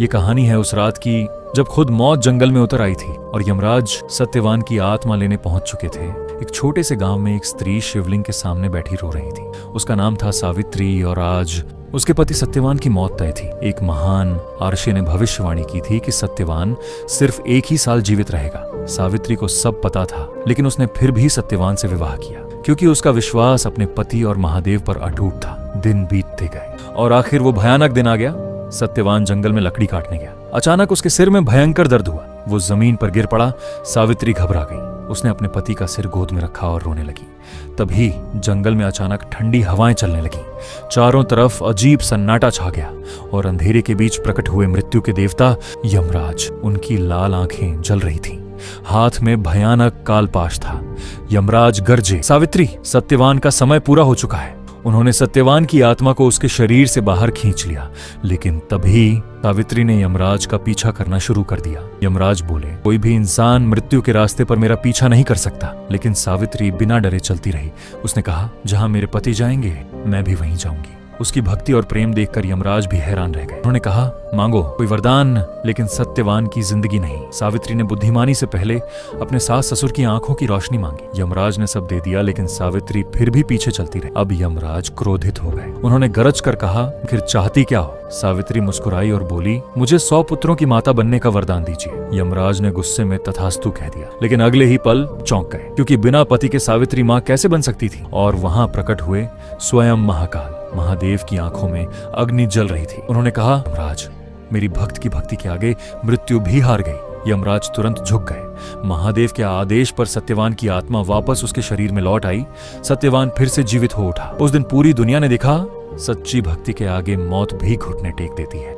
ये कहानी है उस रात की जब खुद मौत जंगल में उतर आई थी और यमराज सत्यवान की आत्मा लेने पहुंच चुके थे। एक छोटे से गांव में एक स्त्री शिवलिंग के सामने बैठी रो रही थी। उसका नाम था सावित्री और आज उसके पति सत्यवान की मौत तय थी। एक महान आर्षे ने भविष्यवाणी की थी कि सत्यवान सिर्फ 1 ही साल जीवित रहेगा। सावित्री को सब पता था, लेकिन उसने फिर भी सत्यवान से विवाह किया क्योंकि उसका विश्वास अपने पति और महादेव पर अटूट था। दिन बीतते गए और आखिर वो भयानक दिन आ गया। सत्यवान जंगल में लकड़ी काटने गया। अचानक उसके सिर में भयंकर दर्द हुआ। वो जमीन पर गिर पड़ा। सावित्री घबरा गई। उसने अपने पति का सिर गोद में रखा और रोने लगी। तभी जंगल में अचानक ठंडी हवाएं चलने लगीं। चारों तरफ अजीब सन्नाटा छा गया और अंधेरे के बीच प्रकट हुए मृत्यु के देवता यमराज। उनकी लाल आंखें जल रही थीं। हाथ में भयानक कालपाश था। यमराज गरजे, सावित्री, सत्यवान का समय पूरा हो चुका है। उन्होंने सत्यवान की आत्मा को उसके शरीर से बाहर खींच लिया, लेकिन तभी सावित्री ने यमराज का पीछा करना शुरू कर दिया। यमराज बोले, कोई भी इंसान मृत्यु के रास्ते पर मेरा पीछा नहीं कर सकता। लेकिन सावित्री बिना डरे चलती रही। उसने कहा, जहां मेरे पति जाएंगे मैं भी वहीं जाऊंगी। उसकी भक्ति और प्रेम देखकर यमराज भी हैरान रह गए। उन्होंने कहा, मांगो कोई वरदान, लेकिन सत्यवान की जिंदगी नहीं। सावित्री ने बुद्धिमानी से पहले अपने सास ससुर की आंखों की रोशनी मांगी। यमराज ने सब दे दिया, लेकिन सावित्री फिर भी पीछे चलती रही। अब यमराज क्रोधित हो गए। उन्होंने गरज कर कहा, फिर चाहती क्या हो? सावित्री मुस्कुराई और बोली, मुझे 100 पुत्रों की माता बनने का वरदान दीजिए। यमराज ने गुस्से में तथास्तु कह दिया, लेकिन अगले ही पल चौंक गए, क्योंकि बिना पति के सावित्री मां कैसे बन सकती थी? और वहां प्रकट हुए स्वयं महाकाल। महादेव की आंखों में अग्नि जल रही थी। उन्होंने कहा, यमराज, मेरी भक्त की भक्ति के आगे मृत्यु भी हार गई। यमराज तुरंत झुक गए। महादेव के आदेश पर सत्यवान की आत्मा वापस उसके शरीर में लौट आई। सत्यवान फिर से जीवित हो उठा। उस दिन पूरी दुनिया ने देखा, सच्ची भक्ति के आगे मौत भी घुटने टेक देती है।